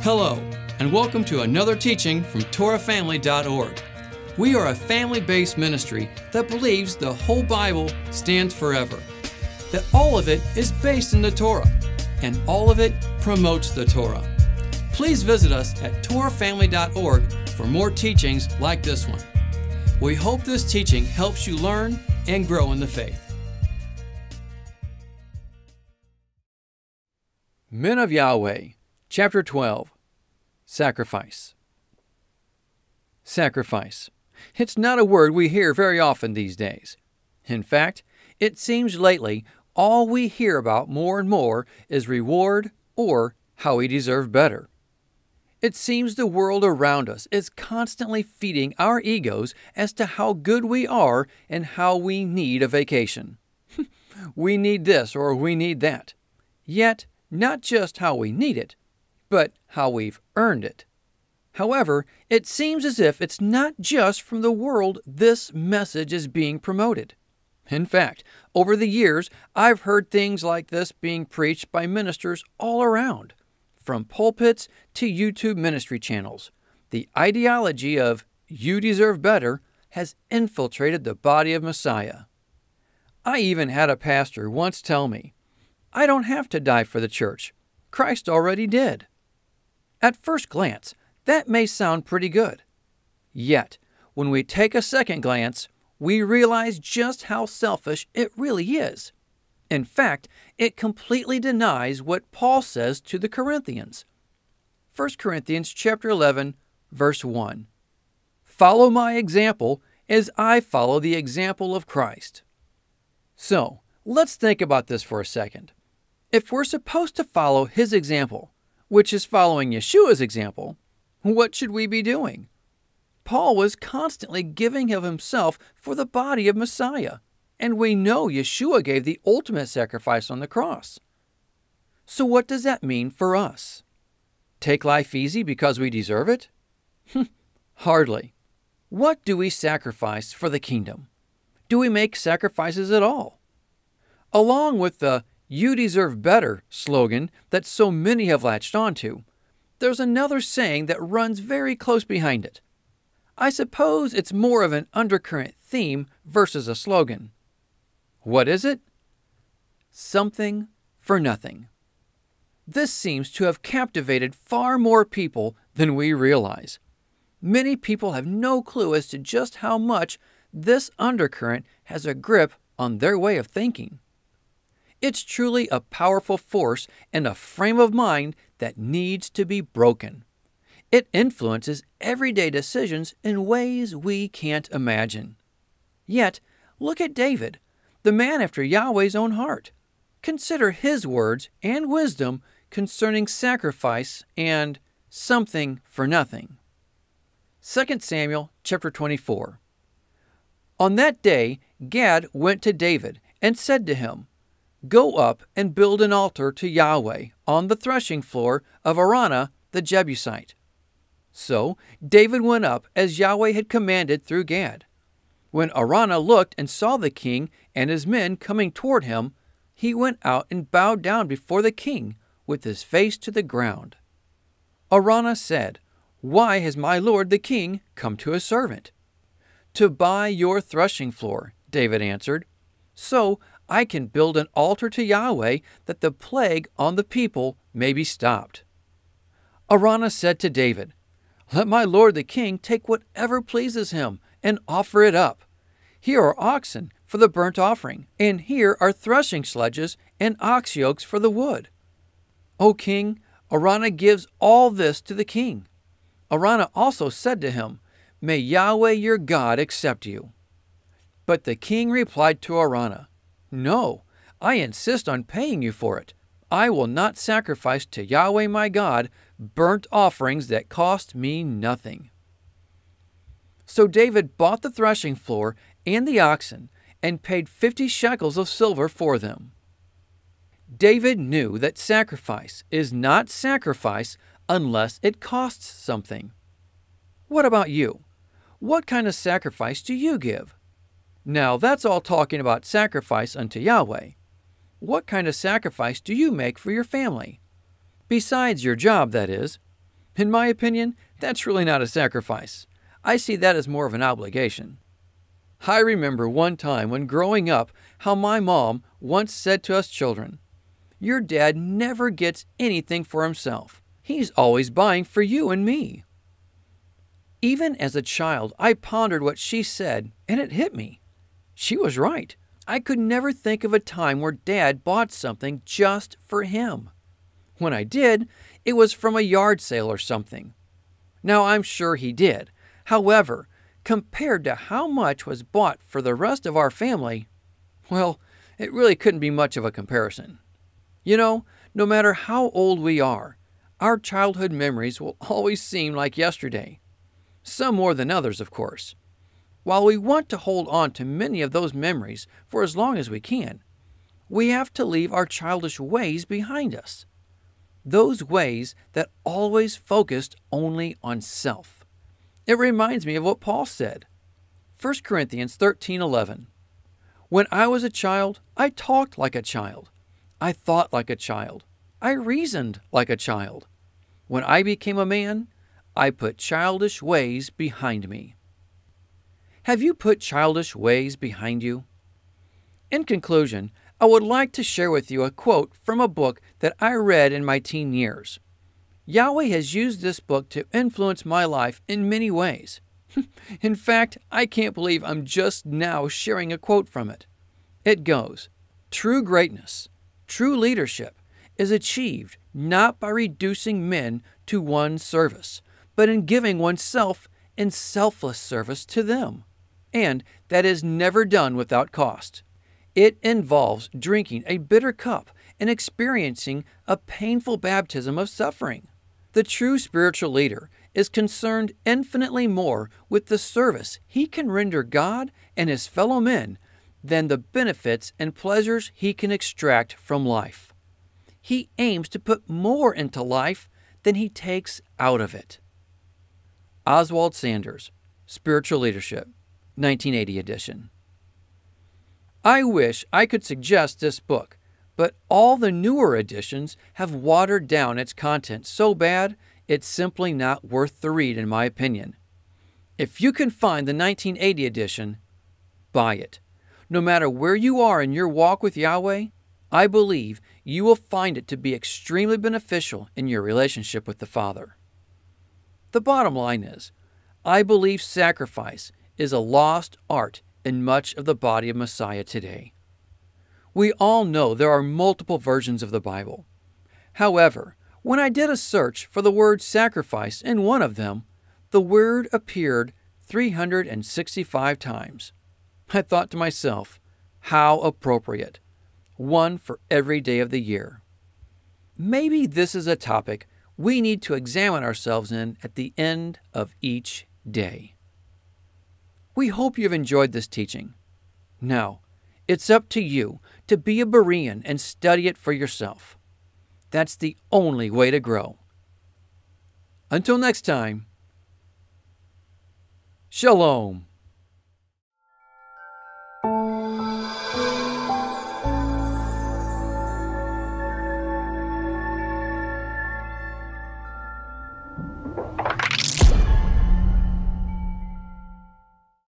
Hello, and welcome to another teaching from TorahFamily.org. We are a family-based ministry that believes the whole Bible stands forever, that all of it is based in the Torah, and all of it promotes the Torah. Please visit us at TorahFamily.org for more teachings like this one. We hope this teaching helps you learn and grow in the faith. Men of Yahweh, Chapter 12. Sacrifice. Sacrifice. It's not a word we hear very often these days. In fact, it seems lately all we hear about more and more is reward or how we deserve better. It seems the world around us is constantly feeding our egos as to how good we are and how we need a vacation. We need this or we need that. Yet, not just how we need it, but how we've earned it. However, it seems as if it's not just from the world this message is being promoted. In fact, over the years, I've heard things like this being preached by ministers all around. From pulpits to YouTube ministry channels, the ideology of "you deserve better" has infiltrated the body of Messiah. I even had a pastor once tell me, "I don't have to die for the church. Christ already did." At first glance, that may sound pretty good. Yet, when we take a second glance, we realize just how selfish it really is. In fact, it completely denies what Paul says to the Corinthians. 1 Corinthians chapter 11, verse 1. "Follow my example as I follow the example of Christ." So, let's think about this for a second. If we're supposed to follow his example, which is following Yeshua's example, what should we be doing? Paul was constantly giving of himself for the body of Messiah, and we know Yeshua gave the ultimate sacrifice on the cross. So what does that mean for us? Take life easy because we deserve it? Hardly. What do we sacrifice for the kingdom? Do we make sacrifices at all? Along with the "you deserve better" slogan that so many have latched onto, there's another saying that runs very close behind it. I suppose it's more of an undercurrent theme versus a slogan. What is it? Something for nothing. This seems to have captivated far more people than we realize. Many people have no clue as to just how much this undercurrent has a grip on their way of thinking. It's truly a powerful force and a frame of mind that needs to be broken. It influences everyday decisions in ways we can't imagine. Yet, look at David, the man after Yahweh's own heart. Consider his words and wisdom concerning sacrifice and something for nothing. 2 Samuel chapter 24. On that day, Gad went to David and said to him, "Go up and build an altar to Yahweh on the threshing floor of Araunah the Jebusite." So David went up as Yahweh had commanded through Gad. When Araunah looked and saw the king and his men coming toward him, he went out and bowed down before the king with his face to the ground. Araunah said, "Why has my lord the king come to his servant?" "To buy your threshing floor," David answered. "So I can build an altar to Yahweh that the plague on the people may be stopped." Araunah said to David, "Let my lord the king take whatever pleases him and offer it up. Here are oxen for the burnt offering, and here are threshing sledges and ox yokes for the wood." "O king," Araunah gives all this to the king. Araunah also said to him, "May Yahweh your God accept you." But the king replied to Araunah, "No, I insist on paying you for it. I will not sacrifice to Yahweh my God burnt offerings that cost me nothing." So David bought the threshing floor and the oxen and paid 50 shekels of silver for them. David knew that sacrifice is not sacrifice unless it costs something. What about you? What kind of sacrifice do you give? Now, that's all talking about sacrifice unto Yahweh. What kind of sacrifice do you make for your family? Besides your job, that is. In my opinion, that's really not a sacrifice. I see that as more of an obligation. I remember one time when growing up how my mom once said to us children, "Your dad never gets anything for himself. He's always buying for you and me." Even as a child, I pondered what she said, and it hit me. She was right. I could never think of a time where Dad bought something just for him. When I did, it was from a yard sale or something. Now, I'm sure he did. However, compared to how much was bought for the rest of our family, well, it really couldn't be much of a comparison. You know, no matter how old we are, our childhood memories will always seem like yesterday. Some more than others, of course. While we want to hold on to many of those memories for as long as we can, we have to leave our childish ways behind us. Those ways that always focused only on self. It reminds me of what Paul said. 1 Corinthians 13:11. When I was a child, I talked like a child. I thought like a child. I reasoned like a child. When I became a man, I put childish ways behind me. Have you put childish ways behind you? In conclusion, I would like to share with you a quote from a book that I read in my teen years. Yahweh has used this book to influence my life in many ways. In fact, I can't believe I'm just now sharing a quote from it. It goes, "True greatness, true leadership is achieved not by reducing men to one service, but in giving oneself in selfless service to them. And that is never done without cost. It involves drinking a bitter cup and experiencing a painful baptism of suffering. The true spiritual leader is concerned infinitely more with the service he can render God and his fellow men than the benefits and pleasures he can extract from life. He aims to put more into life than he takes out of it." Oswald Sanders, Spiritual Leadership, 1980 edition. I wish I could suggest this book, but all the newer editions have watered down its content so bad it's simply not worth the read in my opinion. If you can find the 1980 edition, buy it. No matter where you are in your walk with Yahweh, I believe you will find it to be extremely beneficial in your relationship with the Father. The bottom line is, I believe sacrifice is a lost art in much of the body of Messiah today. We all know there are multiple versions of the Bible. However, when I did a search for the word sacrifice in one of them, the word appeared 365 times. I thought to myself, how appropriate. One for every day of the year. Maybe this is a topic we need to examine ourselves in at the end of each day. We hope you've enjoyed this teaching. Now, it's up to you to be a Berean and study it for yourself. That's the only way to grow. Until next time, Shalom.